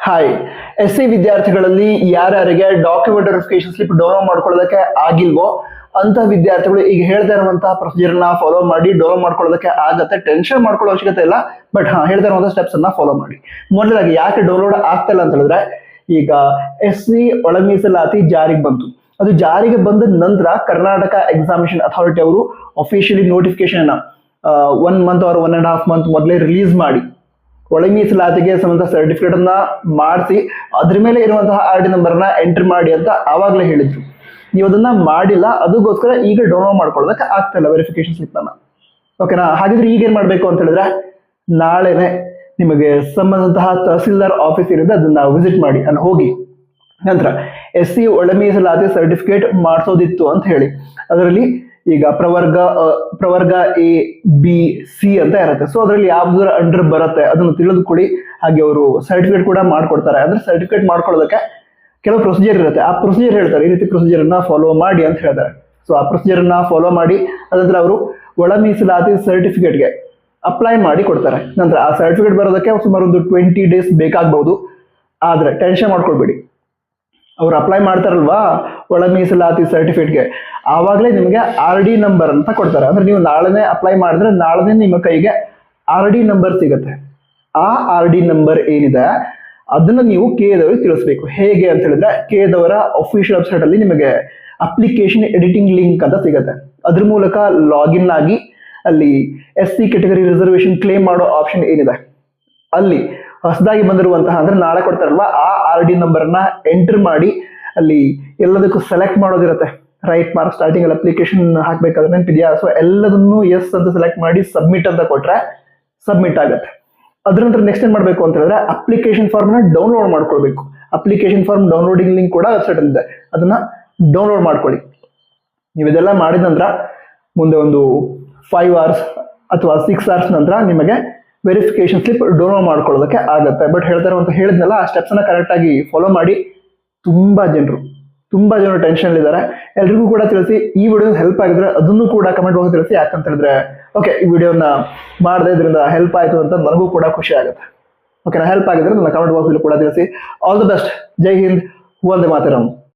Hi. SC ವಿದ್ಯಾರ್ಥಿಗಳಲ್ಲಿ ಯಾರ್ಯಾರಿಗೆ document verification slip download ಮಾಡ್ಕೊಳ್ಳೋದಕ್ಕೆ ಆಗಿಲ್ವೋ ಅಂತ ವಿದ್ಯಾರ್ಥಿಗಳು ಈಗ ಹೇಳ್ತಾ ಇರುವಂತಹ ಪ್ರೊಸೀಜರ್ ನ ಫಾಲೋ ಮಾಡಿ ಡೌನ್ಲೋಡ್ ಮಾಡ್ಕೊಳ್ಳೋದಕ್ಕೆ ಆಗತ್ತೆ. ಟೆನ್ಷನ್ ಮಾಡ್ಕೊಳ್ಳೋ ಅವಶ್ಯಕತೆ ಇಲ್ಲ. ಬಟ್ ಹೇಳ್ತಾ ಇರುವಂತಹ ಸ್ಟೆಪ್ಸ್ ಅನ್ನ ಫಾಲೋ ಮಾಡಿ. ಮೊದಲಾಗಿ ಯಾಕೆ ಡೌನ್ಲೋಡ್ ಆಗ್ತಾ ಇಲ್ಲ ಅಂತ ಹೇಳಿದ್ರೆ, ಈಗ SC ಒಳ ಮೀಸಲಾತಿ ಜಾರಿಗೆ ಬಂತು. ಅದು ಜಾರಿಗೆ ಬಂದ ನಂತರ ಕರ್ನಾಟಕ ಎಕ್ಸಾಮಿನೇಷನ್ ಅಥಾರಿಟಿ ಅವರು officially notification 1 month or 1.5 month ಮೊದಲೇ ರಿಲೀಸ್ ಮಾಡಿ ಒಳ ಮೀಸಲಾತಿಗೆ ಸಂಬಂಧ ಸರ್ಟಿಫಿಕೇಟ್ ಅನ್ನ ಮಾಡಿಸಿ ಅದ್ರ ಮೇಲೆ ಇರುವಂತಹ RD ನಂಬರ್ ನ ಎಂಟರ್ ಮಾಡಿ ಅಂತ ಆವಾಗಲೇ ಹೇಳಿದ್ರು. ನೀವು ಅದನ್ನ ಮಾಡಿಲ್ಲ, ಅದಕ್ಕೋಸ್ಕರ ಈಗ ಡೌನ್ಲೋಡ್ ಮಾಡ್ಕೊಳ್ಳೋದಕ್ಕೆ ಆಗ್ತಾ ಇಲ್ಲ ವೆರಿಫಿಕೇಶನ್ ಸ್ಲಿಪ್ ಅನ್ನ. ಓಕೆನಾ? ಹಾಗಿದ್ರೆ ಈಗ ಏನ್ ಮಾಡ್ಬೇಕು ಅಂತ ಹೇಳಿದ್ರೆ, ನಾಳೆನೆ ನಿಮಗೆ ಸಂಬಂಧಂತಹ ತಹಸೀಲ್ದಾರ್ ಆಫೀಸ್ ಇರುತ್ತೆ, ಅದನ್ನ ವಿಸಿಟ್ ಮಾಡಿ ಅಲ್ಲಿ ಹೋಗಿ ನಂತರ SC ಒಳ ಮೀಸಲಾತಿ ಸರ್ಟಿಫಿಕೇಟ್ ಮಾಡಿಸೋದಿತ್ತು ಅಂತ ಹೇಳಿ ಅದರಲ್ಲಿ ಈಗ ಪ್ರವರ್ಗ A, B, C ಅಂತ ಇರುತ್ತೆ. ಸೊ ಅದರಲ್ಲಿ ಯಾವ್ದಾರ ಅಂಡರ್ ಬರುತ್ತೆ ಅದನ್ನು ತಿಳಿದುಕೊಳ್ಳಿ. ಹಾಗೆ ಅವರು ಸರ್ಟಿಫಿಕೇಟ್ ಕೂಡ ಮಾಡ್ಕೊಡ್ತಾರೆ. ಅಂದ್ರೆ ಸರ್ಟಿಫಿಕೇಟ್ ಮಾಡ್ಕೊಳ್ಳೋದಕ್ಕೆ ಕೆಲವು ಪ್ರೊಸೀಜರ್ ಇರುತ್ತೆ. ಆ ಪ್ರೊಸೀಜರ್ ಹೇಳ್ತಾರೆ, ಈ ರೀತಿ ಪ್ರೊಸೀಜರ್ ಅನ್ನ ಫಾಲೋ ಮಾಡಿ ಅಂತ ಹೇಳ್ತಾರೆ. ಸೊ ಆ ಪ್ರೊಸೀಜರ್ ಅನ್ನ ಫಾಲೋ ಮಾಡಿ ಅದಂತರ ಅವರು ಒಳ ಮೀಸಲಾತಿ ಸರ್ಟಿಫಿಕೇಟ್ಗೆ ಅಪ್ಲೈ ಮಾಡಿ ಕೊಡ್ತಾರೆ. ನಂತರ ಆ ಸರ್ಟಿಫಿಕೇಟ್ ಬರೋದಕ್ಕೆ ಸುಮಾರು ಒಂದು 20 ಡೇಸ್ ಬೇಕಾಗಬಹುದು. ಆದ್ರೆ ಟೆನ್ಷನ್ ಮಾಡ್ಕೊಳ್ಬೇಡಿ, ಅವ್ರು ಅಪ್ಲೈ ಮಾಡ್ತಾರಲ್ವಾ ಒಳ ಮೀಸಲಾತಿ ಸರ್ಟಿಫಿಕೇಟ್ಗೆ, ಆವಾಗಲೇ ನಿಮಗೆ RD ನಂಬರ್ ಅಂತ ಕೊಡ್ತಾರೆ. ಅಂದ್ರೆ ನೀವು ನಾಳೆನೇ ಅಪ್ಲೈ ಮಾಡಿದ್ರೆ ನಾಳೆನೇ ನಿಮ್ಮ ಕೈಗೆ RD ನಂಬರ್ ಸಿಗುತ್ತೆ. ಆ RD ನಂಬರ್ ಏನಿದೆ ಅದನ್ನ ನೀವು KA ತಿಳಿಸ್ಬೇಕು. ಹೇಗೆ ಅಂತ ಹೇಳಿದ್ರೆ, KA ಅಫಿಷಿಯಲ್ ವೆಬ್ಸೈಟ್ ಅಲ್ಲಿ ನಿಮಗೆ ಅಪ್ಲಿಕೇಶನ್ ಎಡಿಟಿಂಗ್ ಲಿಂಕ್ ಅಂತ ಸಿಗುತ್ತೆ. ಅದ್ರ ಮೂಲಕ ಲಾಗಿನ್ ಆಗಿ ಅಲ್ಲಿ SC ಕೆಟಗರಿ ರಿಸರ್ವೇಶನ್ ಕ್ಲೇಮ್ ಮಾಡೋ ಆಪ್ಷನ್ ಏನಿದೆ ಅಲ್ಲಿ ಹೊಸದಾಗಿ ಬಂದಿರುವಂತಹ, ಅಂದ್ರೆ ನಾಳೆ ಕೊಡ್ತಾರಲ್ವಾ ಆ RD ನಂಬರ್ ನ ಎಂಟರ್ ಮಾಡಿ ಅಲ್ಲಿ ಎಲ್ಲದಕ್ಕೂ ಸೆಲೆಕ್ಟ್ ಮಾಡೋದಿರುತ್ತೆ. ರೈಟ್ ಮಾರ್ಕ್ ಸ್ಟಾರ್ಟಿಂಗ್ ಅಲ್ಲಿ ಅಪ್ಲಿಕೇಶನ್ ಹಾಕ್ಬೇಕಾದ್ರೆ ನೆನಪಿದೆಯಾ? ಸೊ ಎಲ್ಲದನ್ನು ಎಸ್ ಅಂತ ಸೆಲೆಕ್ಟ್ ಮಾಡಿ ಸಬ್ಮಿಟ್ ಅಂತ ಕೊಟ್ರೆ ಸಬ್ಮಿಟ್ ಆಗುತ್ತೆ. ಅದ್ರ ನಂತರ ನೆಕ್ಸ್ಟ್ ಏನ್ ಮಾಡ್ಬೇಕು ಅಂತ ಹೇಳಿದ್ರೆ, ಅಪ್ಲಿಕೇಶನ್ ಫಾರ್ಮ್ ನ ಡೌನ್ಲೋಡ್ ಮಾಡ್ಕೊಳ್ಬೇಕು. ಅಪ್ಲಿಕೇಶನ್ ಫಾರ್ಮ್ ಡೌನ್ಲೋಡಿಂಗ್ ಲಿಂಕ್ ಕೂಡ ವೆಬ್ಸೈಟ್ ಅಲ್ಲಿ ಇದೆ, ಅದನ್ನ ಡೌನ್ಲೋಡ್ ಮಾಡ್ಕೊಳ್ಳಿ. ನೀವು ಇದೆಲ್ಲ ಮಾಡಿದ ನಂತರ ಮುಂದೆ ಒಂದು 5 hours ಅಥವಾ 6 hours ನಂತರ ನಿಮಗೆ ವೆರಿಫಿಕೇಶನ್ ಸ್ಲಿಪ್ ಡೌನ್ಲೋಡ್ ಮಾಡ್ಕೊಳ್ಳೋದಕ್ಕೆ ಆಗುತ್ತೆ. ಬಟ್ ಹೇಳಿದ್ನಲ್ಲ, ಆ ಸ್ಟೆಪ್ಸ್ ನ ಕರೆಕ್ಟ್ ಆಗಿ ಫಾಲೋ ಮಾಡಿ. ತುಂಬಾ ಜನರು ಟೆನ್ಷನ್ ಇದ್ದಾರೆ. ಎಲ್ರಿಗೂ ಕೂಡ ತಿಳಿಸಿ. ಈ ವಿಡಿಯೋ ಹೆಲ್ಪ್ ಆಗಿದ್ರೆ ಅದನ್ನು ಕೂಡ ಕಮೆಂಟ್ ಬಾಕ್ಸ್ ತಿಳಿಸಿ. ಯಾಕಂತ ಹೇಳಿದ್ರೆ ಓಕೆ, ಈ ವಿಡಿಯೋನ ಮಾಡದೆ ಇದರಿಂದ ಹೆಲ್ಪ್ ಆಯ್ತು ಅಂತ ನನಗೂ ಕೂಡ ಖುಷಿ ಆಗುತ್ತೆ. ಓಕೆನಾ? ಹೆಲ್ಪ್ ಆಗಿದ್ರೆ ನನ್ನ ಕಮೆಂಟ್ ಬಾಕ್ಸ್ ಕೂಡ ತಿಳಿಸಿ. All the best. ಜೈ ಹಿಂದ್, ವಂದೇ ಮಾತರಂ.